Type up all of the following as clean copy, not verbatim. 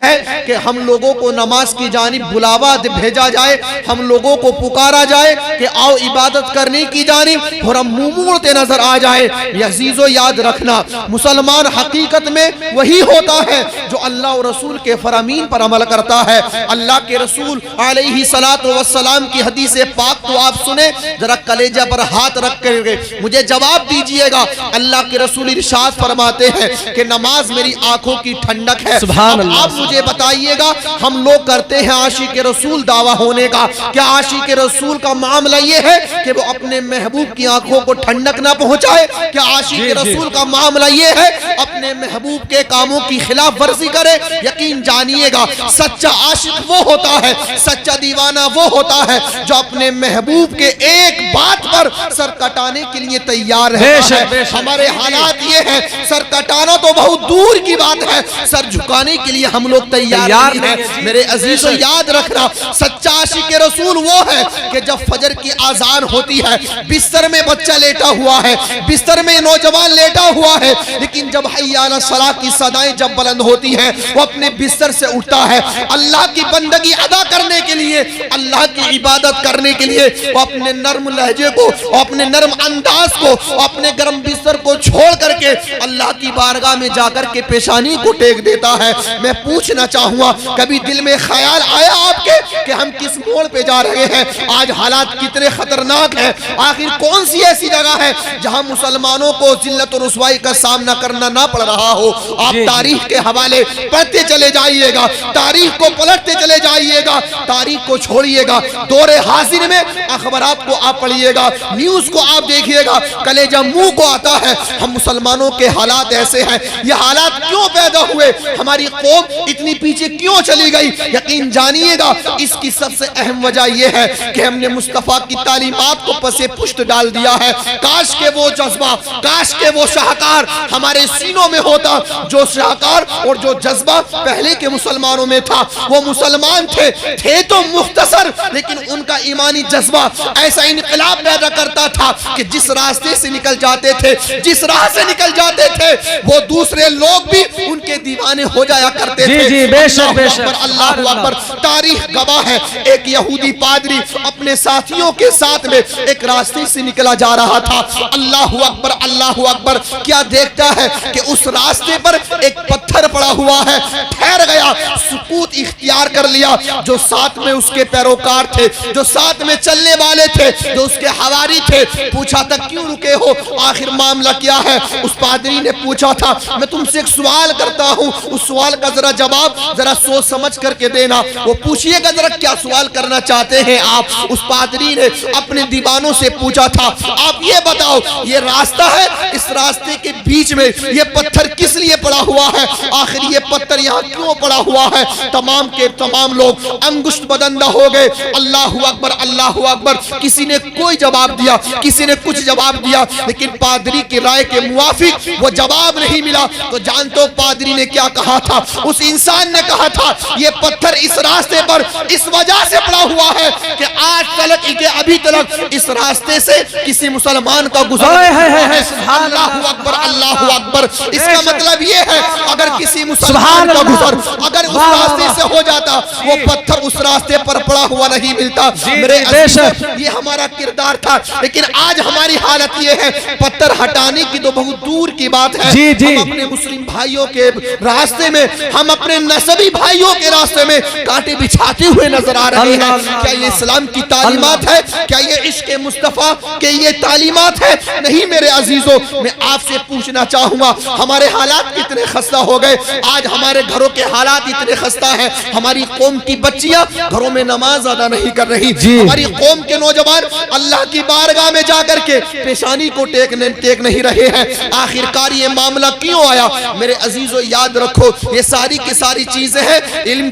ہے کہ ہم لوگوں کو نماز کی جانب بلاوا بھیجا جائے، ہم لوگوں کو پکارا جائے کہ آؤ عبادت کرنے کی جانب، اور ہم منہ موڑتے نظر آ جائے۔ یہ عزیزو یاد رکھنا، مسلمان حقیقت میں وہی ہوتا ہے جو اللہ اور رسول کے فرامین پر عمل کرتا ہے۔ اللہ کے رسول علیہ السلام کی حدیث پاک تو آپ سنیں، ذرا کلیجہ پر ہاتھ رکھ کر مجھے جواب دیجئے گا۔ اللہ کے رسول ارشاد فرماتے ہیں کہ نماز میری آنکھوں کی ٹھنڈک ہے۔ سبحان اللہ۔ آپ مجھے بتائیے گا، ہم لوگ کرتے ہیں عاشق رسول دعویٰ ہونے کا، کیا عاشق رسول کا معاملہ یہ ہے کہ وہ اپنے محبوب کی آنکھوں کو ٹھنڈک نہ پہنچائے؟ کیا عاشق رسول کا معاملہ یہ ہے اپنے محبوب کے کاموں کی خلاف ورزی کرے؟ یقین جانیے گا، سچا عاشق وہ ہوتا ہے، سچا دیوانہ وہ ہوتا ہے جو اپنے محبوب کے ایک بات پر سر کٹانے کے لیے تیار ہے۔ ہمارے حالات یہ ہیں، سر کٹانا تو بہت دور کی بات ہے، سر جھکانے کے لیے ہم لوگ تیار نہیں ہیں۔ میرے عزیزو یاد رکھنا، سچا عاشق رسول وہ ہے کہ جب فجر کی آذان ہوتی ہے، بستر میں بچہ لیٹا ہوا ہے، بستر میں نوجوان لیٹا ہوا ہے، لیکن جب حی علی الصلاۃ کی صدائیں جب بلند ہوتی ہیں، وہ اپنے بستر سے اٹھتا ہے، اللہ کی بندگی ادا کرنے کے لیے، اللہ کی عبادت کرنے کے لیے، وہ اپنے نرم لہجے کو، اپنے نرم انداز کو، اپنے گرم بستر کو چھوڑ کر کے اللہ کی بارگاہ میں جا کر کے پیشانی کو ٹیک دیتا ہے۔ میں پوچھنا چاہوں گا، کبھی دل میں خیال آیا آپ کے کہ ہم کس موڑ پہ جا رہے ہیں؟ آج حالات کتنے خطرناک ہیں۔ آخر کون سی ایسی جگہ ہے جہاں مسلمانوں کو ذلت و رسوائی کا سامنا کرنا نہ پڑ رہا ہو؟ آپ تاریخ کے حوالے پڑھتے چلے جائیے گا، تاریخ کو پلٹتے چلے جائیے گا، تاریخ کو چھوڑیے گا، دور حاضر میں اخبارات کو آپ پڑھیے گا، نیوز کو آپ دیکھیے گا، کلیجہ منہ کو آتا ہے۔ ہم مسلمانوں کے حالات ایسے ہیں، یہ حالات کیوں پیدا ہوئے؟ ہماری قوم اتنی پیچھے کیوں چلی گئی؟ یقین جانیے گا، اس کی سب سے اہم وجہ یہ ہے کہ ہم نے مصطفیٰ کی تعلیمات کو پس پشت ڈال دیا ہے۔ کاش کہ وہ جذبہ، کاش کہ وہ شاہکار ہمارے سینوں میں ہوتا، جو شاہکار اور جو جذبہ پہلے کے مسلمانوں میں تھا۔ وہ مسلمان تھے تو مختصر، لیکن ان کا ایمانی جذبہ ایسا انقلاب پیدا کرتا تھا کہ جس راستے سے نکل جاتے تھے، جس راہ سے نکل جاتے تھے، وہ دوسرے لوگ بھی ان کے دیوانے ہو جایا کرتے تھے۔ جی بے شک بے شک، اللہ اکبر۔ تاریخ گواہ ہے، ایک یہودی پادری اپنے ساتھیوں کے ساتھ میں ایک راستے سے نکلا جا رہا تھا۔ اللہ اکبر، اللہ اکبر۔ کیا دیکھتا ہے کہ اس راستے پر ایک پتھر پڑا ہوا ہے، ٹھہر گیا، سکوت اختیار کر لیا۔ جو ساتھ میں اس کے پیروکار تھے، جو ساتھ میں چلنے والے تھے، جو اس کے حواری تھے، پوچھا تھا کیوں رکے ہو؟ آخر معاملہ کیا ہے؟ اس پادری نے پوچھا تھا، میں تم سے ایک سوال کرتا ہوں، اس سوال کا ذرا جواب ذرا سوچ سمجھ کر کے دینا۔ وہ پوچھئے گا ذرا کیا سوال کرنا چاہتے ہیں آپ؟ اس پادری نے اپنے دیوانوں سے پوچھا تھا، آپ یہ بتاؤ، یہ راستہ ہے، اس راستے کے بیچ میں یہ پتھر کس لیے پڑا ہوا ہے؟ آخر یہ پتھر یہاں کیوں پڑا ہوا ہے؟ تمام کے تمام لوگ انگشت بدندہ ہو گئے۔ اللہ اکبر، اللہ اکبر۔ کسی نے کوئی جواب دیا، کسی نے کچھ جواب دیا، لیکن پادری کی رائے کے موافق وہ جواب نہیں ملا۔ تو جانتے ہو پادری نے کیا کہا تھا؟ اس انسان نے کہا تھا، یہ پتھر اس راستے پر اس وجہ سے پڑا ہوا ہے کہ آج تلک ابھی تلک اس راستے سے کسی مسلمان کا گزر۔ اللہ اکبر، اللہ اکبر۔ اس کا مطلب یہ ہے اگر کسی مسلمان کا گزر اگر اس راستے سے ہو جاتا، وہ پتھر اس راستے پر پڑا ہوا نہیں ملتا۔ میرے عزیز، یہ ہمارا کردار تھا، لیکن آج ہماری حالت یہ ہے، پتھر ہٹانے کی تو بہت دور کی بات ہے۔ ہم اپنے مسلم بھائیوں کے راستے میں، ہم اپنے نسبی بھائیوں کے راستے میں کانٹے بچھاتے ہوئے نظر آ رہے ہیں۔ کیا یہ اسلام کی تعلیمات ہے؟ کیا یہ عشق مصطفیٰ کے یہ تعلیمات ہے؟ نہیں میرے عزیزوں، میں آپ سے پوچھنا چاہوں گا، ہمارے حالات کتنے خستہ ہو گئے؟ آج ہمارے گھروں کے حالات اتنے خستہ ہیں، ہماری قوم کی بچیاں گھروں میں نماز ادا نہیں کر رہی، ہماری قوم کے نوجوان اللہ کی بارگاہ میں جا کر کے پیشانی کو ٹیک نہیں رہے ہیں۔ آخرکار یہ معاملہ کیوں آیا؟ میرے عزیزو یاد رکھو، یہ ساری کی ساری چیزیں ہیں علم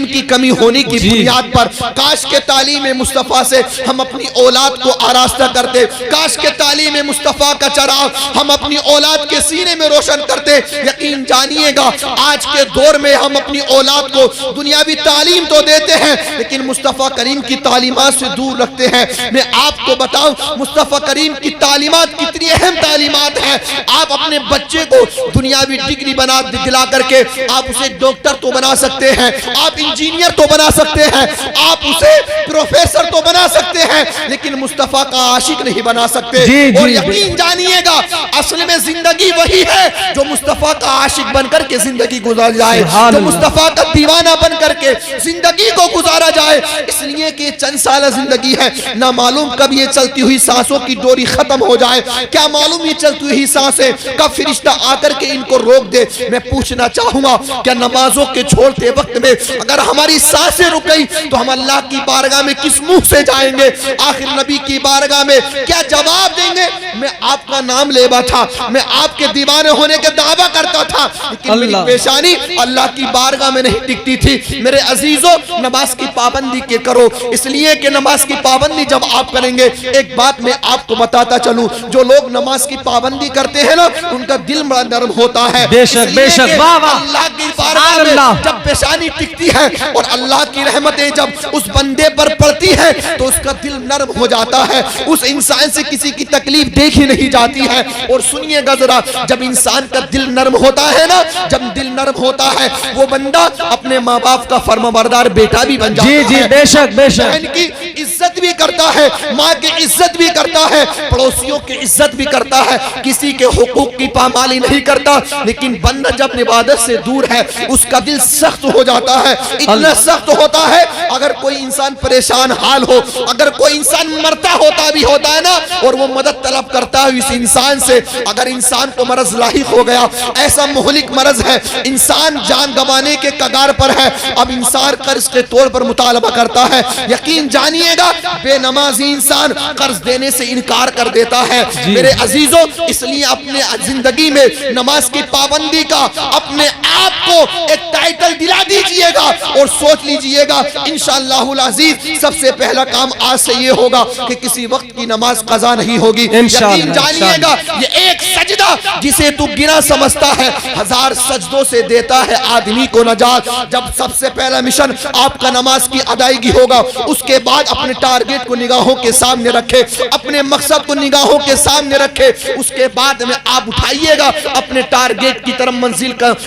کی کمی ہونے کی بنیاد پر۔ کاش کے تعلیم مصطفیٰ سے ہم اپنی اولاد کو آراستہ کرتے، کاش کے تعلیم مصطفیٰ کا چراغ ہم اپنی اولاد کے سینے میں روشن کرتے۔ یقین جانیے گا، آج کے دور میں ہم اپنی اولاد کو دنیاوی تعلیم تو دیتے ہیں لیکن مصطفیٰ کریم کی تعلیمات سے دور رکھتے ہیں. میں آپ کو بتاؤں مصطفیٰ کریم کی تعلیمات کتنی اہم تعلیمات ہیں. آپ اپنے بچے کو دنیاوی ڈگری بنا دلا کر کے آپ اسے ڈاکٹر تو بنا سکتے ہیں, آپ انجینئر تو بنا سکتے ہیں, آپ اسے پروفیسر تو بنا سکتے ہیں, لیکن مصطفیٰ کا عاشق نہیں بنا سکتے. اور یقین جانیے گا اصل میں زندگی وہی ہے جو مصطفیٰ کا عاشق بن کر کے زندگی گزار جائے, جو مصطفیٰ کا دیوانہ بن کر کے زندگی کو گزارا جائے. اس لیے کہ چند سالہ زندگی ہے, نہ معلوم کب یہ چلتی ہوئی سانسوں کی ڈوری ختم ہو جائے, کیا معلوم یہ چلتی ہوئی سانسیں کب فرشتہ آ کر کے ان کو روک دے. میں پوچھنا چاہوں گا کیا نمازوں کے چھوڑتے وقت میں اگر ہماری سانسیں رک گئی تو ہم اللہ کی بارگاہ میں کس منہ سے جائیں گے, آخر نبی کی بارگاہ میں کیا جواب دیں گے؟ میں آپ کا نام لے بیٹھا, میں آپ کے دیوانے ہونے کے دعویٰ کرتا تھا, لیکن میری پیشانی اللہ کی بارگاہ میں نہیں ٹکتی تھی. میرے عزیزوں نماز کی پابندی کے کرو, اس لیے کہ نماز کی پابندی جب آپ کریں گے, ایک بات میں آپ کو بتاتا چلوں, جو لوگ نماز کی پابندی کرتے ہیں نا ان کا دل بڑا نرم ہوتا ہے. بے شک بے شک, اللہ کی بارگاہ میں جب پیشانی ٹکتی ہے اور اللہ کی رحمتیں جب اس بندے پر پڑتی ہے تو اس کا دل نرم ہو جاتا ہے. اس انسان سے کسی کی تکلیف دیکھی نہیں جاتی ہے. اور سنیے گا ذرا, جب انسان کا دل نرم ہوتا ہے نا, جب دل نرم ہوتا ہے وہ بندہ اپنے ماں باپ کا فرمانبردار بیٹا بھی بن جاتا ہے. جی بے شک بے شک, بہن کی عزت بھی کرتا ہے, ماں کی عزت بھی کرتا ہے, پڑوسیوں کی عزت بھی کرتا ہے, کسی کے حقوق کی پامالی نہیں کرتا. لیکن بندہ جب عبادت سے دور ہے اس کا دل سخت ہو جاتا ہے, اتنا سخت ہوتا ہے اگر کوئی انسان پریشان حال ہو, اگر کوئی انسان مرتا ہوتا بھی ہوتا ہے نا اور وہ مدد طلب کرتا ہے اس انسان سے, اگر انسان کو مرض لاحق ہو گیا, ایسا مہلک مرض ہے, انسان جان گنوانے کے کگار پر ہے, اب انسان قرض کے طور پر مطالبہ کرتا ہے. یقین جانیے گا بے نمازی انسان قرض دینے سے انکار کر دیتا ہے. میرے عزیزوں اس لیے اپنے زندگی میں نماز کی پابندی کا اپنے آپ کو ایک ٹائٹل دلا دیجئے گا اور سوچ لیجئے گا انشاءاللہ العزیز سب سے پہلا کام آج سے یہ ہوگا کہ کسی وقت کی نماز قضا نہیں ہوگی. یقین جانیے گا یہ ایک سجدہ جسے تو گنا سمجھتا ہے 1000 سجدوں سے دیتا ہے آدمی کو نجات. جب سب سے پہلا مشن آپ کا نماز کی ادائیگی ہوگا, اس کے بعد اپنے ٹارگٹ کو نگاہوں کے سامنے رکھے, اپنے مقصد کو نگاہوں کے سامنے رکھے, اس کے بعد میں آپ اٹھائیے گا اپنے ٹارگٹ کی طرف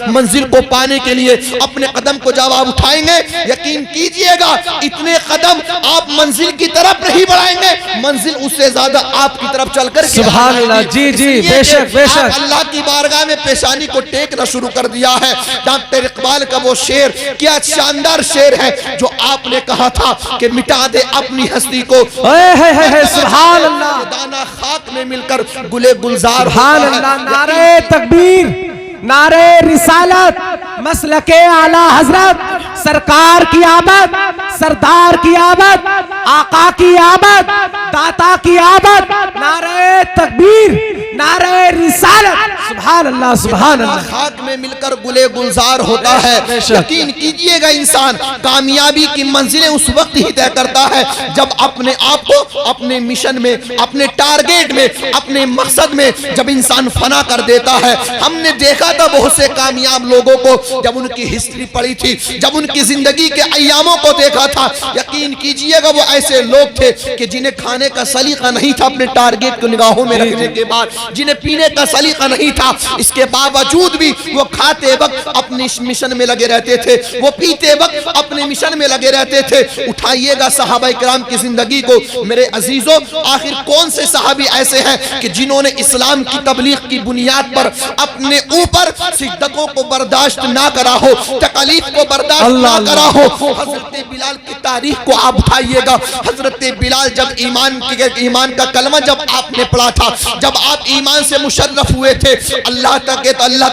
منزل کو پانے کے لیے اپنے قدم کو جب آپ اٹھائیں گے یقین کیجئے گا اتنے قدم آپ منزل کی طرف نہیں بڑھائیں گے, منزل اس سے زیادہ آپ کی طرف چل کر کے سبحان اللہ. جی بے شک بے شک, اللہ کی بارگاہ میں پیشانی کو ٹیکنا شروع کر دیا ہے. ڈاکٹر اقبال کا وہ شعر کیا شاندار شعر ہے جو آپ نے کہا تھا کہ مٹا دے اپنی ہستی کو, سبحان اللہ, دانا خاک میں مل کر گلے گلزار. سبحان اللہ. نعرہ تکبیر, نعرہ رسالت, مسلک اعلی حضرت, سرکار کی آمد, سردار کی آمد, آقا کی آمد, داتا کی آمد. نعرہ تکبیر, نعرہ رسالت, سبحان اللہ سبحان اللہ. خاک میں مل کر گلے گلزار ہوتا ہے. یقین کیجئے گا انسان کامیابی کی منزلیں اس وقت ہی طے کرتا ہے جب اپنے آپ کو اپنے مشن میں, اپنے ٹارگٹ میں, اپنے مقصد میں جب انسان فنا کر دیتا ہے. ہم نے دیکھا تھا بہت سے کامیاب لوگوں کو جب ان کی ہسٹری پڑھی تھی, جب ان کی زندگی کے ایاموں کو دیکھا تھا, یقین کیجئے گا وہ ایسے لوگ تھے کہ جنہیں کھانے کا سلیقہ نہیں تھا اپنے ٹارگٹ کو نگاہوں میں رکھنے کے بعد, جنہیں پینے کا سلیقہ نہیں تھا, اس کے باوجود بھی وہ کھاتے وقت اپنے مشن میں لگے رہتے تھے, وہ پیتے وقت اپنے مشن میں لگے رہتے تھے. اٹھائیے گا صحابہ کرام کی زندگی کو. میرے عزیزوں آخر کون سے صحابی ایسے ہیں کہ جنہوں نے اسلام کی تبلیغ کی بنیاد پر اپنے اوپر شدتوں کو برداشت نہ کرا ہو, تکلیف کو برداشت نہ کرا ہو. حضرت بلال کی تاریخ کو آپ اٹھائیے گا. حضرت بلال جب ایمان کا کلمہ جب آپ نے پڑھا تھا, جب آپ ایمان سے مشرف ہوئے تھے, اللہ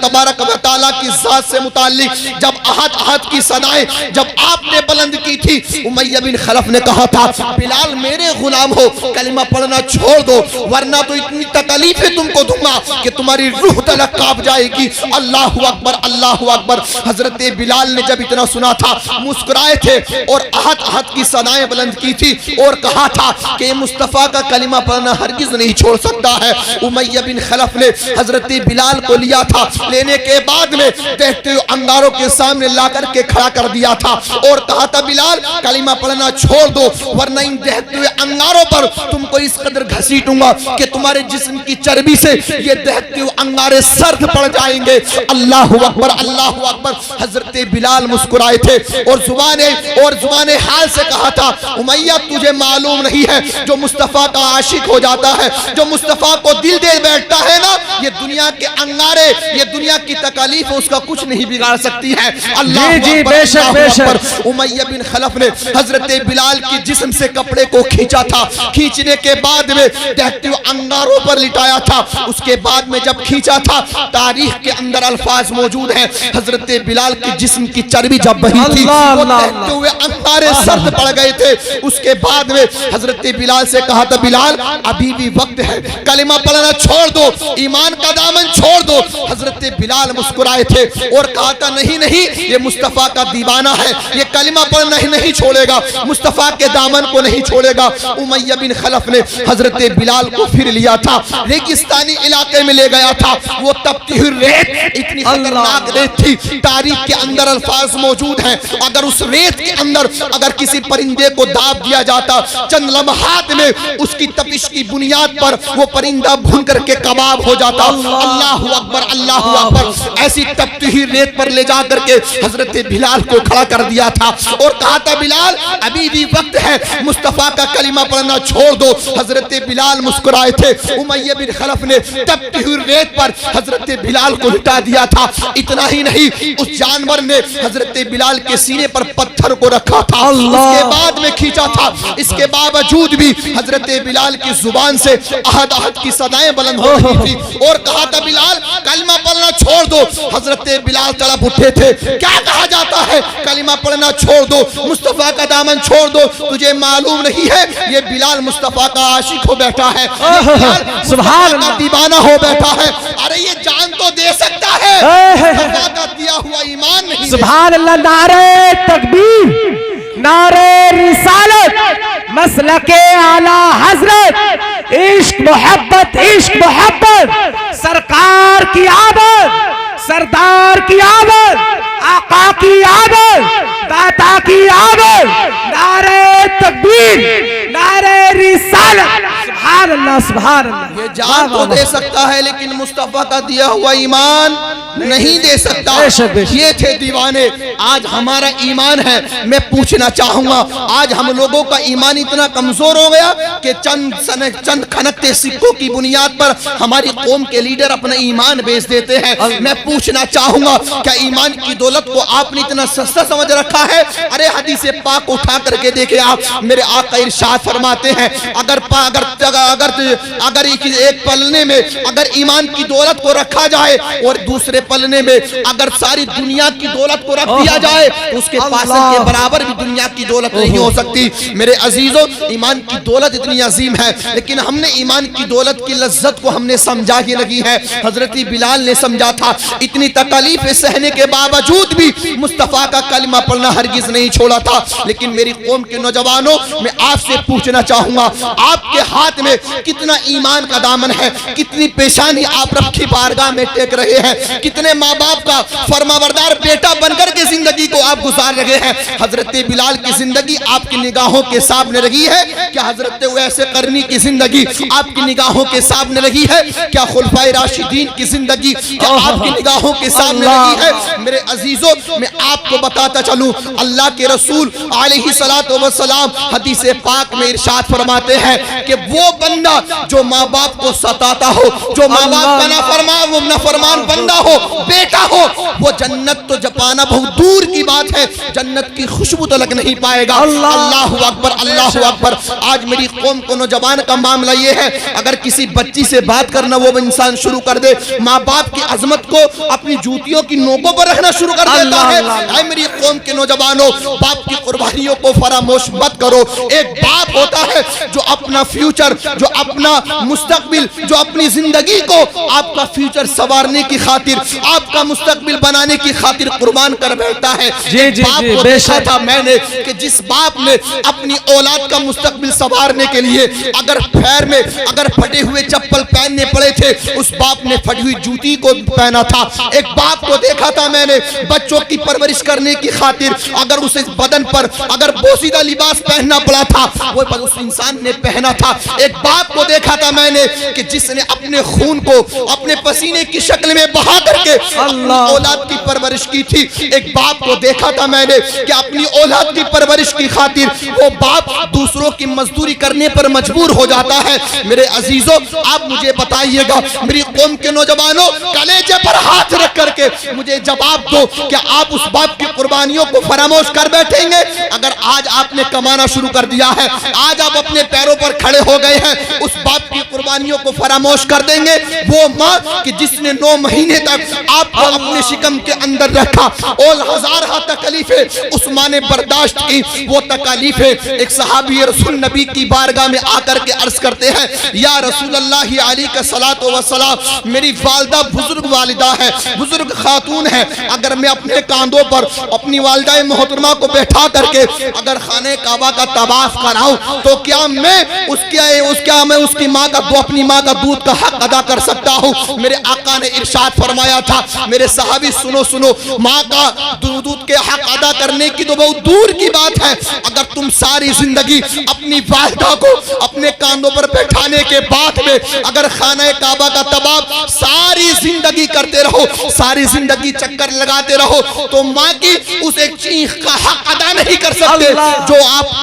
تبارک و تعالیٰ کی ذات سے متعلق جب احد کی صدائیں جب آپ نے بلند کی تھی, امیہ بن خلف نے کہا تھا بلال میرے غلام ہو, کلمہ پڑھنا چھوڑ دو ورنہ تو اتنی تکلیفیں تم کو دوں گا کہ تمہاری روح تلک کانپ جائے گی. اللہ اکبر اللہ اکبر. حضرت بلال نے جب اتنا سنا تھا مسکرائے تھے اور احد کی صدائیں بلند کی تھی اور کہا تھا کہ مصطفیٰ کا کلمہ پڑھنا ہرگز نہیں چھوڑ سکتا ہے. امیہ بن خلف نے حضرت بلال کو لیا تھا، لینے کے بعد میں دیکھتے ہوئے انگاروں کے سامنے لا کر کے کھڑا کر دیا تھا اور کہا تھا بلال کلمہ پڑھنا چھوڑ دو ورنہ ان دہتے ہوئے انگاروں پر تم کو اس قدر گھسیٹوں گا کہ تمہارے جسم کی چربی سے یہ دہتے ہوئے انگارے سرد پڑ جائیں گے۔ اللہ اکبر اللہ اکبر۔ حضرت بلال مسکرائے تھے اور زبان حال سے کہا تھا امیہ تجھے معلوم نہیں ہے جو مصطفیٰ کا عاشق ہو جاتا ہے، جو مصطفیٰ کو دل دے بیٹھتا ہے نا، یہ دنیا کے انگارے، یہ دنیا کی تکالیف اس کا کچھ نہیں بگاڑ سکتی ہے۔ اللہ اکبر اللہ اکبر۔ امیہ بن خلف نے حضرت بلال کی جسم سے کپڑے کو کھینچا تھا، کھینچنے کے بعد میں دہتے ہوئے انگاروں پر لٹایا تھا، اس کے بعد میں جب کھینچا تھا تاریخ کے اندر الفاظ موجود ہیں حضرت بلال کی جسم کی چربی جب بہی تھی وہ دہتے ہوئے انگارے سرد پڑ گئے تھے۔ اس کے بعد میں حضرت بلال سے کہا تھا بلال ابھی بھی وقت ہے، کلمہ پڑھنا چھوڑ دو، ایمان کا دامن چھوڑ دو۔ حضرت بلال مسکرائے تھے اور کہا تھا نہیں نہیں یہ مصطفیٰ کا دیوانہ ہے، یہ کلمہ پڑھنا ہی نہیں چھوڑے گا، مصطفیٰ کے دامن کو نہیں چھوڑے گا۔ امیہ بن خلف نے حضرت بلال کو پھر لیا تھا، ریگستانی علاقے میں لے گیا تھا، وہ تپتی ہوئی ریت اتنی خطرناک ریت تھی، تاریخ کے اندر الفاظ موجود ہیں اگر اس ریت کے اندر اگر کسی پرندے کو داب دیا جاتا چند لمحات میں اس کی تپش کی بنیاد پر وہ پرندہ بھون کر کے کباب ہو جاتا۔ اللہ اکبر اللہ اکبر۔ ایسی تپتی ہوئی ریت پر لے جا کر کے حضرت بلال کو کھڑا کر دیا تھا اور کہا تھا بلال ابھی بھی وقت ہے، مصطفیٰ کا کلمہ پڑھنا چھوڑ دو۔ حضرت بلال مسکرائے تھے، امیہ بن خلف نے تپتی ہوئی ریت پر حضرت بلال کو لٹا دیا تھا۔ اتنا ہی نہیں اس جانور نے حضرت بلال کے سینے پر پتھر کو رکھا تھا، اس کے بعد میں کھینچا تھا، اس کے باوجود بھی حضرت بلال کی زبان سے احد احد کی صدائیں بلند ہو رہی تھی اور کہا تھا بلال کلمہ پڑھنا چھوڑ دو۔ حضرت بلال تڑپ اٹھے تھے، کیا کہا جاتا ہے کلمہ پڑھنا چھوڑ دو، مصطفیٰ کا دامن چھوڑ دو، تجھے معلوم نہیں ہے یہ بلال مصطفیٰ کا عاشق ہو بیٹھا ہے، سبحان اللہ، دیوانہ ہو بیٹھا ہے، ارے یہ جان تو دے سکتا ہے، مصطفیٰ کا دیا ہوا ایمان نہیں۔ سبحان اللہ، نعرہ تکبیر، نعرہ رسالت، مسلک اعلی حضرت، عشق محبت عشق محبت، سرکار کی آمد، سردار کی آمد، آقا کی آمد، داتا کی آمد، نعرہ تکبیر، نعرہ رسالت۔ سبحان اللہ سبحان اللہ۔ یہ جان تو دے سکتا ہے لیکن مصطفیٰ کا دیا ہوا ایمان نہیں دے سکتا۔ یہ تھے دیوانے، آج ہمارا ایمان ہے۔ میں پوچھنا چاہوں گا آج ہم لوگوں کا ایمان اتنا کمزور ہو گیا کہ چند کھنکتے سکوں کی بنیاد پر ہماری قوم کے لیڈر اپنا ایمان بیچ دیتے ہیں۔ میں پوچھنا چاہوں گا کیا ایمان کی دولت کو آپ نے اتنا سستا سمجھ رکھا ہے؟ ارے حدیث پاک اٹھا کر کے دیکھیں آپ، میرے آقا ارشاد فرماتے ہیں اگر ایک پلنے میں اگر ایمان کی دولت کو رکھا جائے اور دوسرے پلنے میں اگر ساری دنیا کی دولت کو رکھ دیا جائے تو اس کے پاسل کے برابر بھی دنیا کی دولت نہیں ہو سکتی۔ میرے عزیزوں ایمان کی دولت اتنی عظیم ہے لیکن ہم نے ایمان کی دولت کی لذت کو ہم نے سمجھا ہی لگی ہے۔ حضرت بلال نے سمجھا تھا، اتنی تکالیف سہنے کے باوجود بھی مصطفیٰ کا کلمہ پڑھنا ہرگز نہیں چھوڑا تھا۔ لیکن میری قوم کے نوجوانوں میں آپ سے پوچھنا چاہوں گا آپ کے ہاتھ میں کتنا ایمان کا دامن ہے، کتنی پیشانی آپ رب کی بارگاہ میں ٹیک رہے ہیں، کتنے ماں باپ کا فرمانبردار بیٹا بن کر کے زندگی کو آپ گزار رہے ہیں۔ حضرت بلال کی زندگی آپ کی نگاہوں کے سامنے رہی ہے کیا حضرت ویس قرنی کی زندگی آپ کی نگاہوں کے سامنے رہی ہے؟ کیا خلفائے راشدین کی زندگی کیا آپ کی نگاہوں کے سامنے رہی ہے؟ میرے عزیزوں میں آپ کو بتاتا چلوں اللہ کے رسول علیہ السلام حدیث پاک میں ارشاد فرماتے ہیں کہ وہ بندہ جو ماں باپ کو ستاتا ہو، جو ماں باپ کا نافرمان بندہ ہو، بیٹا ہو، وہ جنت تو جپانا بہت دور کی بات ہے، جنت کی خوشبو تلک نہیں پائے گا۔ اللہ اکبر اللہ اکبر۔ آج میری قوم کو نوجوان کا معاملہ یہ ہے اگر کسی بچی سے بات کرنا وہ انسان شروع کر دے ماں باپ کی عظمت کو اپنی جوتیوں کی نوکوں پر رکھنا شروع کر دیتا ہے۔ اے میری قوم کے نوجوانوں باپ کی قربانیوں کو فراموش مت کرو۔ ایک باپ ہوتا ہے جو اپنا فیوچر جو اپنا مستقبل, جو اپنی زندگی کو آپ کا فیوچر سنوارنے کی خاطر, آپ کا مستقبل بنانے کی خاطر قربان کر بیٹھتا ہے. باپ کو دیکھا تھا میں نے کہ جس باپ نے اپنی اولاد کا مستقبل سنوارنے کے لیے اگر پیر میں اگر پھٹے ہوئے چپل پہننے پڑے تھے, اس باپ نے پھٹی ہوئی جوتی کو پہنا تھا. ایک باپ کو دیکھا تھا میں نے بچوں کی پرورش کرنے کی خاطر اگر اسے بدن پر اگر بوسیدہ لباس پہننا پڑا تھا وہ اس انسان نے پہنا تھا. ایک باپ کو دیکھا تھا میں نے کہ جس نے اپنے خون کو اپنے پسینے کی شکل میں بہا کر کے اپنی اولاد کی پرورش کی تھی. ایک باپ کو دیکھا تھا میں نے کہ اپنی اولاد کی پرورش کی خاطر وہ باپ دوسروں کی مزدوری کرنے پر مجبور ہو جاتا ہے. میرے عزیزوں, آپ مجھے بتائیے گا, میری قوم کے نوجوانوں, کلیجے پر ہاتھ رکھ کر کے مجھے جواب دو, کیا آپ اس باپ کی قربانیوں کو فراموش کر بیٹھیں گے؟ اگر آج آپ نے کمانا شروع کر دیا ہے, آج آپ اپنے پیروں پر کھڑے ہو گئے ہیں, اس باپ کی قربانیوں کو فراموش کر دیں گے؟ وہ ماں کہ جس نے 9 مہینے تک آپ کو اپنے شکم کے اندر رکھا اور ہزارہ تکلیفیں اس ماں نے برداشت کی, وہ تکلیفیں ایک صحابی رسول نبی کی بارگاہ میں آ کر کے عرض کرتے ہیں, یا رسول اللہ علیہ الصلوۃ والسلام, میری والدہ بزرگ والدہ ہے, بزرگ خاتون ہے, اگر میں اپنے کاندھوں پر اپنی والدہ محترمہ کو بیٹھا کر کے اگر خانہ کعبہ کا طواف کراؤں تو کیا میں اس کی ماں کا اپنی ماں کا دودھ کا حق ادا کر سکتا ہوں؟ میرے آقا نے ارشاد فرمایا تھا, میرے صحابی سنو, ماں کا دودھ کے حق ادا کرنے کی تو بہت دور کی بات ہے, اگر تم ساری زندگی اپنی والدہ کو اپنے کاندھوں پر بیٹھانے کے بعد میں اگر خانہ کعبہ کا طواف ساری زندگی کرتے رہو, ساری زندگی چکر لگاتے رہو, تو ماں کی اس ایک چیخ کا حق ادا نہیں کر سکتے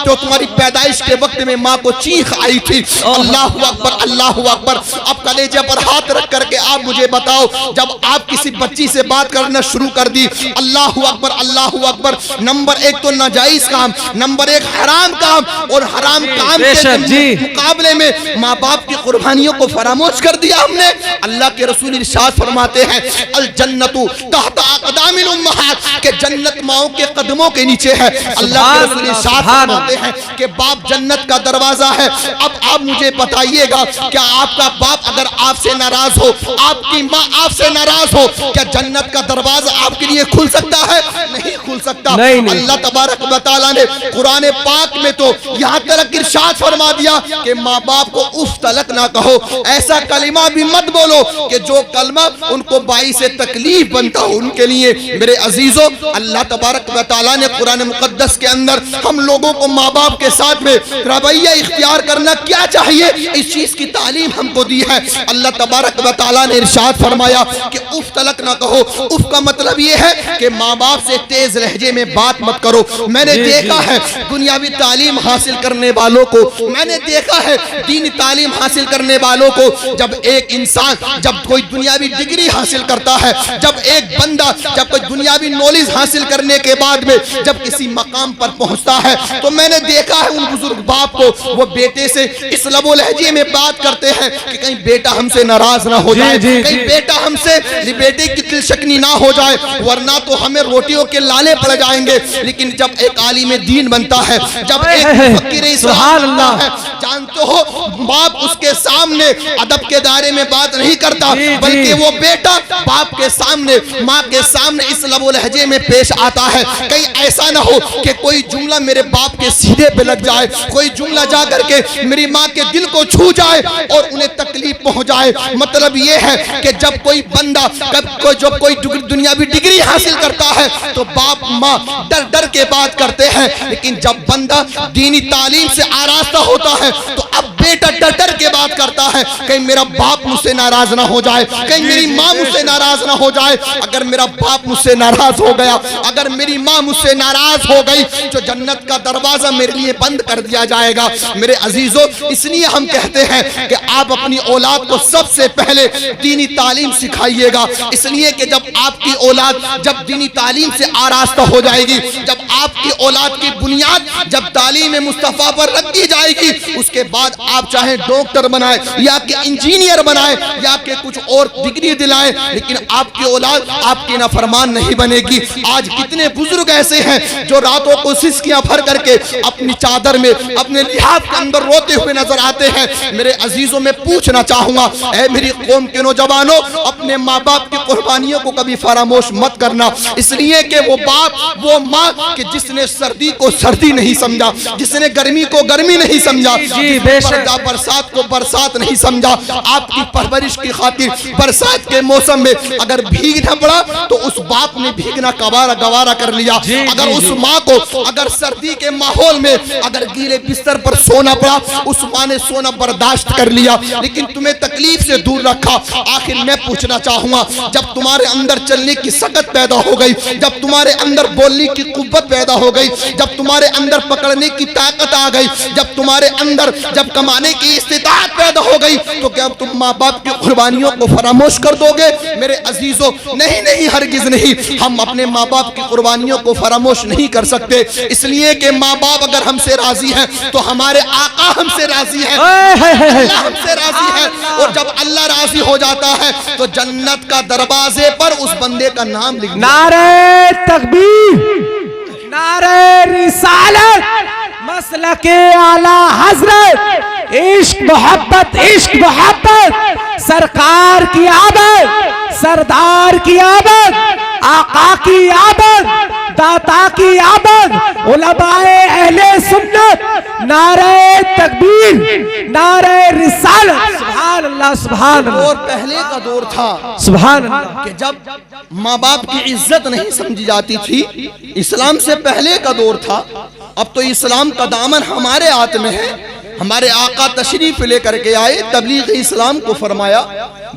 جو تمہاری پیدائش کے وقت میں ماں کو چیخ آئی تھی. اللہ اکبر, اللہ اکبر. اب کلیجے پر ہاتھ رکھ کر کے آپ مجھے بتاؤ, جب آپ کسی بچی سے بات کرنا شروع کر دی, اللہ اکبر, اللہ اکبر, نمبر 1 تو ناجائز کام, نمبر 1 حرام کام, اور حرام کام کے مقابلے میں ماں باپ کی قربانیوں کو فراموش کر دیا ہم نے. اللہ کے رسول ارشاد فرماتے ہیں, الجنت تحت اقدام الامہات, کہ جنت ماؤں کے قدموں کے نیچے ہے. اللہ کے رسول ارشاد فرماتے ہیں کہ باپ جنت کا دروازہ ہے. اب آپ مجھے بتائیے گا, کیا آپ کا باپ اگر آپ سے ناراض ہو, آپ کی ماں آپ سے ناراض ہو, کیا جنت کا دروازہ آپ کے لیے کھل سکتا ہے؟ نہیں کھل سکتا. اللہ تبارک و تعالیٰ نے قرآن پاک میں تو یہاں تک ارشاد فرما دیا کہ ماں باپ کو اف تلک نہ کہو, ایسا کلمہ بھی مت بولو کہ جو کلمہ ان کو باعث تکلیف بنتا ہو ان کے لیے. میرے عزیزوں, اللہ تبارک و تعالیٰ نے قرآن مقدس کے اندر ہم لوگوں کو ماں باپ کے ساتھ میں رویہ اختیار کرنا کیا چاہیے اس چیز کی تعلیم ہم کو دی ہے. اللہ تبارک و تعالیٰ نے ارشاد فرمایا کہ اف تلک نہ کہو. اف کا مطلب یہ ہے کہ ماں باپ سے تیز لہجے میں بات مت کرو. میں نے دیکھا ہے دنیاوی تعلیم حاصل کرنے والوں کو, میں نے دیکھا ہے دینی تعلیم حاصل کرنے والوں کو, جب ایک انسان جب کوئی دنیاوی ڈگری حاصل کرتا ہے, جب ایک بندہ جب کوئی دنیاوی نالج حاصل کرنے کے بعد میں جب کسی مقام پر پہنچتا ہے, تو میں نے دیکھا ہے ان بزرگ باپ کو وہ بیٹے سے اس لب و لہجے میں بات کرتے ہیں کہ کہیں بیٹا ہم سے ناراض نہ ہو جائے, کہیں بیٹا ہم سے بیٹے کی دل شکنی نہ ہو جائے, ورنہ تو ہمیں روٹیوں کے لالے پڑ جائیں گے. لیکن جب ایک عالم دین بنتا ہے, جب ایک فقیر اسلام اللہ ہے, جانتے ہو باپ اس کے سامنے ادب کے دائرے میں بات نہیں کرتا, بلکہ وہ بیٹا باپ کے سامنے ماں کے سامنے اس لب و لہجے میں پیش آتا ہے. کہیں ایسا نہ ہو کہ کوئی جملہ میرے باپ کے سیدھے پہ لگ جائے, کوئی جملہ جا کر کے میری ماں کے دل کو چھو جائے اور انہیں تکلیف پہنچ جائے. مطلب یہ ہے کہ جب کوئی بندہ جب کوئی دنیاوی ڈگری حاصل کرتا ہے تو باپ ماں ڈر ڈر کے بات کرتے ہیں, لیکن جب بندہ دینی تعلیم سے آراستہ ہوتا ہے تو اب بیٹا ڈر ڈر کے بات کرتا ہے, کہیں میرا باپ مجھ سے ناراض نہ ہو جائے, کہیں میری ماں مجھ سے ناراض نہ ہو جائے. اگر میرا باپ مجھ سے ناراض ہو گیا, اگر میری ماں مجھ سے ناراض ہو گئی, تو جنت کا دروازہ میرے لیے بند کر دیا جائے گا. میرے عزیزوں, اس لیے ہم کہتے ہیں کہ آپ اپنی اولاد کو سب سے پہلے دینی تعلیم سکھائیے گا, اس لیے کہ جب آپ کی اولاد جب دینی تعلیم سے آراستہ ہو جائے گی, جب آپ کی اولاد کی بنیاد جب تعلیم مصطفیٰ پر رکھ دی جائے گی، اس کے بعد آپ چاہیں ڈاکٹر بنائیں یا کہ انجینئر بنائیں یا کہ کچھ اور ڈگری دلائیں، لیکن آپ کی اولاد آپ کی نافرمان نہیں بنے گی۔ آج کتنے بزرگ ایسے ہیں جو راتوں کو سسکیاں بھر کر کے اپنی چادر میں اپنے لحاف کے اندر روتے ہوئے نظر آتے ہیں۔ میرے عزیزوں میں پوچھنا چاہوں گا، اے میری قوم کے نوجوانوں، اپنے ماں باپ کی قربانیوں کو کبھی فراموش مت کرنا، اس لیے کہ وہ باپ وہ ماں کہ جس نے سردی کو سردی نہیں سمجھا، جس نے گرمی کو گرمی نہیں سمجھا، برسات کو برسات نہیں سمجھا، آپ کی پرورش کی خاطر برسات کے موسم میں اگر بھیگنا پڑا تو اس باپ نے بھیگنا گوارا کر لیا۔ اگر اس ماں کو اگر سردی کے ماحول میں اگر گیلے بستر پر سونا پڑا، اس ماں نے سونا برداشت کر لیا، لیکن تمہیں تکلیف سے دور رکھا۔ آخر میں پوچھنا چاہوں گا، جب تمہارے اندر چلنے کی سکت پیدا ہو گئی، جب تمہارے اندر بولنے کی قوت پیدا ہو گئی، جب تمہارے اندر پکڑنے کی طاقت آ گئی، جب تمہارے اندر جب کمانے کی استطاعت پیدا ہو گئی، تو کیا تم ماں باپ کی قربانیوں کو فراموش کر دو گے؟ میرے عزیزوں، نہیں، ہرگز نہیں، ہم اپنے ماں باپ کی قربانیوں کو فراموش نہیں کر سکتے، اس لیے کہ ماں باپ اگر ہم سے راضی ہیں تو ہمارے آقا ہم سے راضی ہیں، اللہ ہم سے راضی ہے، اور جب اللہ راضی ہو جاتا ہے تو جنت کا دروازے پر اس بندے کا نام لکھ دیا۔ نعرہ تکبیر، نعرہ رسالت، مسلک اعلی حضرت، عشق محبت، عشق محبت، سرکار کی آمد، سردار کی آمد، آقا کی آمد، داتا کی آمد، علماء اہل سنت، نعرہ تکبیر، نعرہ رسالت، سبحان اللہ، سبحان اللہ۔ اور پہلے کا دور تھا سبحان اللہ کہ جب ماں باپ کی عزت نہیں سمجھی جاتی تھی، اسلام سے پہلے کا دور تھا۔ اب تو اسلام کا دامن ہمارے ہاتھ میں ہے، ہمارے آقا تشریف لے کر کے آئے، تبلیغ اسلام کو فرمایا،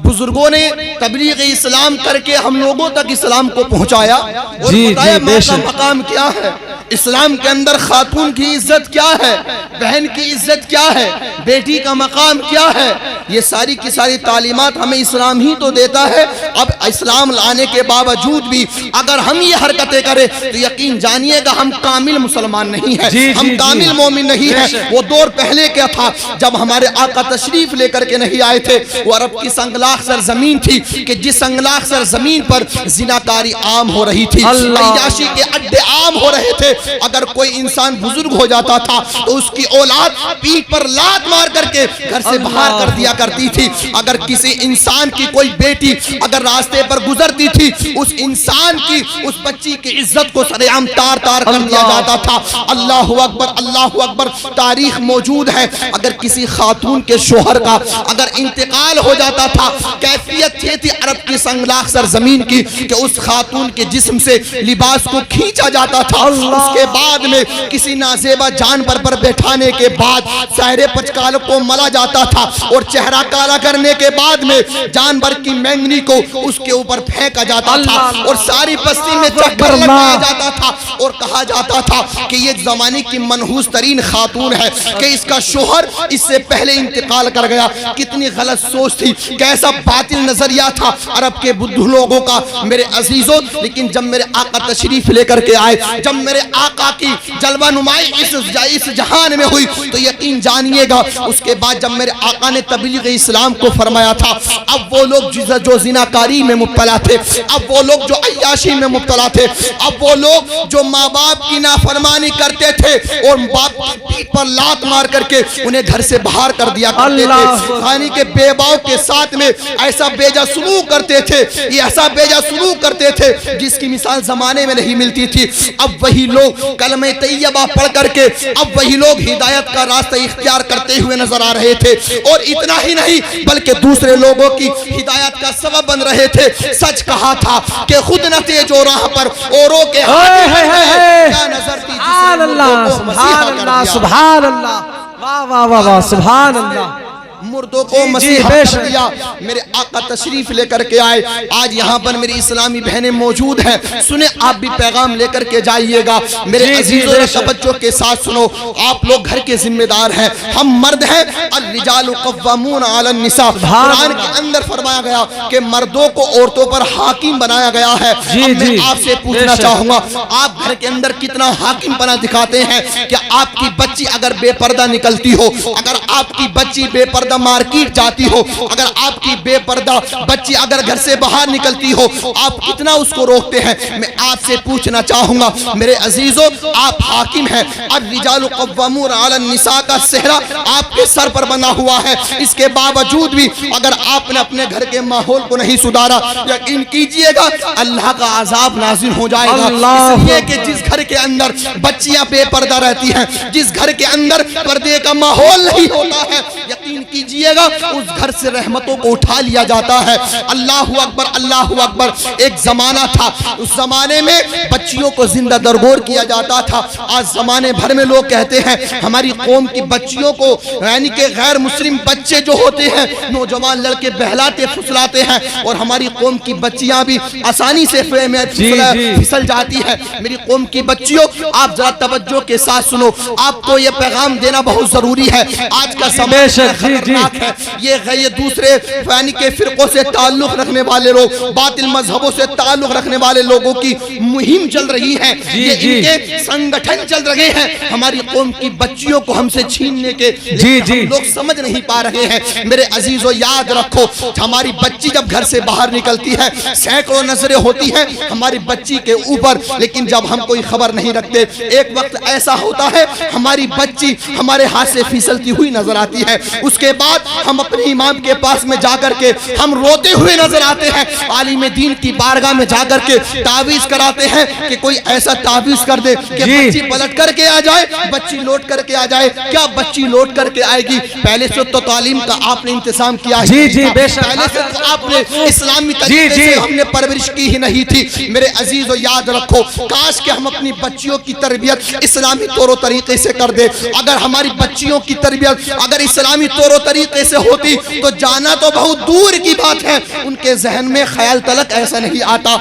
بزرگوں نے تبلیغ اسلام کر کے ہم لوگوں تک اسلام کو پہنچایا اور بتایا ماں کا مقام کیا ہے، اسلام کے اندر خاتون کی عزت کیا ہے، بہن کی عزت کیا ہے، بیٹی کا مقام کیا ہے، یہ ساری کی ساری تعلیمات ہمیں اسلام ہی تو دیتا ہے۔ اب اسلام لانے کے باوجود بھی اگر ہم یہ حرکتیں کریں تو یقین جانیے گا ہم کامل مسلمان نہیں ہیں، ہم کامل مومن نہیں ہیں۔ وہ دور پہلے کیا تھا جب ہمارے آقا تشریف لے کر کے نہیں آئے تھے، وہ عرب کی سنگلاخ سرزمین تھی کہ جس سنگلاخ سرزمین پر زناکاری عام ہو رہی تھی، عیاشی کے اڈے عام ہو رہے تھے۔ اگر کوئی انسان بزرگ ہو جاتا تھا تو اس کی اولاد پیٹھ پر لات مار کر کے گھر سے باہر کر دیا کرتی تھی۔ اگر کسی انسان کی کوئی بیٹی اگر راستے پر گزرتی تھی، اس انسان کی اس بچی کی عزت کو سر عام تار تار کر دیا جاتا تھا۔ اللہ اکبر، اللہ اکبر، تاریخ موجود ہے۔ اگر کسی خاتون کے شوہر کا اگر انتقال ہو جاتا تھا، کیفیت یہ تھی عرب کی سنگلاخ سرزمین کی کہ اس خاتون کے جسم سے لباس کو کھینچا جاتا تھا، اس کے بعد میں کسی نازیبہ جانور پر بیٹھانے کے بعد سہرے پچکال کو ملا جاتا تھا، اور چہرہ کالا کرنے کے بعد میں جانور کی مینگنی کو اس کے اوپر پھینکا جاتا تھا، اور ساری بستی میں چکر لگایا جاتا تھا، اور کہا جاتا تھا کہ یہ زمانے کی منحوس ترین خاتون ہے کہ اس کا شوہر اس سے پہلے انتقال کر گیا۔ کتنی غلط سوچ تھی، کیسا باطل نظریہ تھا عرب کے بدھو لوگوں کا میرے عزیزوں۔ لیکن جب میرے آقا تشریف لے کر کے آئے، جب میرے آقا کی جلوہ نمائی اس جہان میں ہوئی تو یقین جانیے گا اس کے بعد جب میرے آقا نے تبلیغ اسلام کو فرمایا تھا، اب وہ لوگ جو زناکاری میں مبتلا تھے، اب وہ لوگ جو عیاشی میں مبتلا تھے، اب وہ لوگ جو ماں باپ کی نافرمانی کرتے تھے اور باپ کی پیٹھ پر لات مار کر کے انہیں گھر سے باہر کر دیا کرتے تھے، یعنی کہ بیواؤں کے ساتھ میں ایسا بیجا سلوک کرتے تھے، یہ ایسا بیجا سلوک کرتے تھے جس کی مثال زمانے میں نہیں ملتی تھی۔ اب وہی لوگ کلمہ طیبہ پڑھ کر کے اب وہی لوگ ہدایت کا راستہ اختیار کرتے ہوئے نظر آ رہے تھے، اور اتنا ہی نہیں بلکہ دوسرے لوگوں کی ہدایت کا سبب بن رہے تھے۔ سچ کہا تھا کہ خود نہ تھے جو راہ پر اوروں کے کیا نظر تھی سبحان اللہ، سبحان اللہ، سبحان اللہ، واہ واہ واہ واہ، سبحان اللہ۔ مردوں کو مسیحا کر دیا. میرے آقا تشریف لے کر کے آئے. آج یہاں پر میری اسلامی بہنیں موجود ہیں, سنیں آپ بھی پیغام لے کر کے جائیے گا. میرے عزیزوں توجہ کے ساتھ سنو, آپ لوگ گھر کے ذمہ دار ہیں, ہم مرد ہیں. الرجال قوامون علی النساء, قرآن کے اندر فرمایا گیا کہ مردوں کو عورتوں پر حاکم بنایا گیا ہے. اب میں آپ سے پوچھنا چاہوں گا, آپ گھر کے اندر کتنا حاکم بنا دکھاتے ہیں؟ کہ آپ کی بچی اگر بے پردہ نکلتی ہو, اگر آپ کی بچی بے پردہ مارکیٹ جاتی ہو, اگر آپ کی بے پردہ بچی اگر گھر سے باہر نکلتی ہو, آپ کتنا اس کو روکتے ہیں؟ میں آپ سے پوچھنا چاہوں گا میرے عزیزوں, آپ حاکم ہیں. الرجال قوامون علی النساء کا صحرا آپ کے سر پر بنا ہوا ہے. اس کے باوجود بھی اگر آپ نے اپنے گھر کے ماحول کو نہیں سدھارا, یقین کیجئے گا اللہ کا عذاب نازل ہو جائے گا. اس لیے کہ جس گھر کے اندر بچیاں بے پردہ رہتی ہیں, جس گھر کے اندر پردے کا ماحول نہیں ہوتا ہے, یقین کیجئے گا اس گھر سے رحمتوں کو اٹھا لیا جاتا ہے. اللہ اکبر, اللہ اکبر. ایک زمانہ تھا, اس زمانے میں بچیوں کو زندہ درگور کیا جاتا تھا. آج زمانے بھر میں لوگ کہتے ہیں ہماری قوم کی بچیوں کو, یعنی کہ غیر مسلم بچے جو ہوتے ہیں, نوجوان لڑکے بہلاتے پھسلاتے ہیں, اور ہماری قوم کی بچیاں بھی آسانی سے پھسل جاتی ہے. میری قوم کی بچیوں, آپ ذرا توجہ کے ساتھ سنو, آپ کو یہ پیغام دینا بہت ضروری ہے. آج کا زمانہ خطرناک ہے. یہ دوسرے یعنی کہ فرقوں سے تعلق رکھنے والے لوگ, باطل مذہبوں سے تعلق رکھنے والے لوگوں کی مہم چل رہی ہے, یہ ان کے سنگٹھن چل رہے ہیں ہماری قوم کی بچیوں کو ہم سے چھیننے کے. ہم لوگ سمجھ نہیں پا رہے ہیں. میرے عزیزو یاد رکھو, ہماری بچی جب گھر سے باہر نکلتی ہے, سینکڑوں نظریں ہوتی ہیں ہماری بچی کے اوپر, لیکن جب ہم کوئی خبر نہیں رکھتے, ایک وقت ایسا ہوتا ہے ہماری بچی ہمارے ہاتھ سے پھسلتی ہوئی نظر آتی ہے. اس کے بعد ہم اپنے امام کے پاس میں جا کر کے ہم روتے ہوئے نظر آتے ہیں, عالم دین کی بارگاہ میں جا کر کے تعویذ کراتے ہیں کہ کوئی ایسا تعویذ کر دے کہ بچی پلٹ کر کے آ جائے, بچی لوٹ کر کے آ جائے. کیا بچی لوٹ کر کے آئے گی؟ پہلے سے تو تعلیم کا آپ نے انتظام کیا ہے, پہلے سے تو آپ نے اسلامی طریقے سے ہم نے پرورش کی ہی نہیں تھی. میرے عزیزو یاد رکھو, کاش کہ ہم اپنی بچیوں کی تربیت اسلامی طور و طریقے سے کر دے. اگر ہماری بچیوں کی تربیت اگر اسلامی طور و طریقے سے ہوتی تو جانا تو بہت دور کی بات ہے, ان کے ذہن میں خیال تلک ایسا نہیں آتا.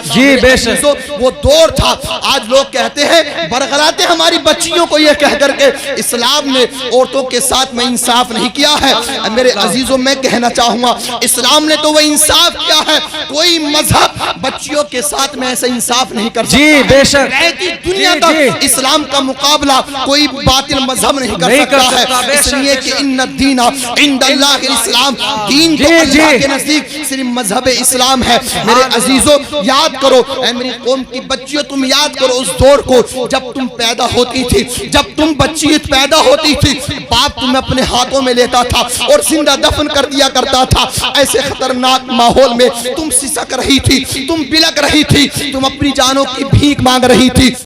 وہ دور تھا. آج لوگ کہتے ہیں, برگلاتے ہماری بچیوں کو یہ کہہ کر کے اسلام نے عورتوں کے ساتھ میں انصاف نہیں کیا ہے. میرے عزیزوں, میں کہنا چاہوں گا اسلام نے تو وہ انصاف کیا ہے, کوئی مذہب بچیوں کے ساتھ میں ایسا انصاف نہیں کر سکتا. دنیا کا اسلام کا مقابلہ کوئی باطل مذہب نہیں کر سکتا ہے. اس لیے کہ ان الدین عند اللہ الاسلام, دین تو اللہ کے نزدیک صرف مذہب اسلام ہے. میرے عزیزوں یاد کرو, اے میری قوم کی بچیوں, تم یاد کرو اس دور کو جب تم پیدا ہوتی تھی, جب تم بچی پیدا ہوتی تھی, باپ تمہیں اپنے ہاتھوں میں لیتا تھا اور زندہ دفن کر دیا کرتا تھا. ایسے خطرناک ماحول میں تم سسک رہی تھی, تم بلک رہی تھی, تم اپنی جانوں کی بھیک مانگ رہی تھی.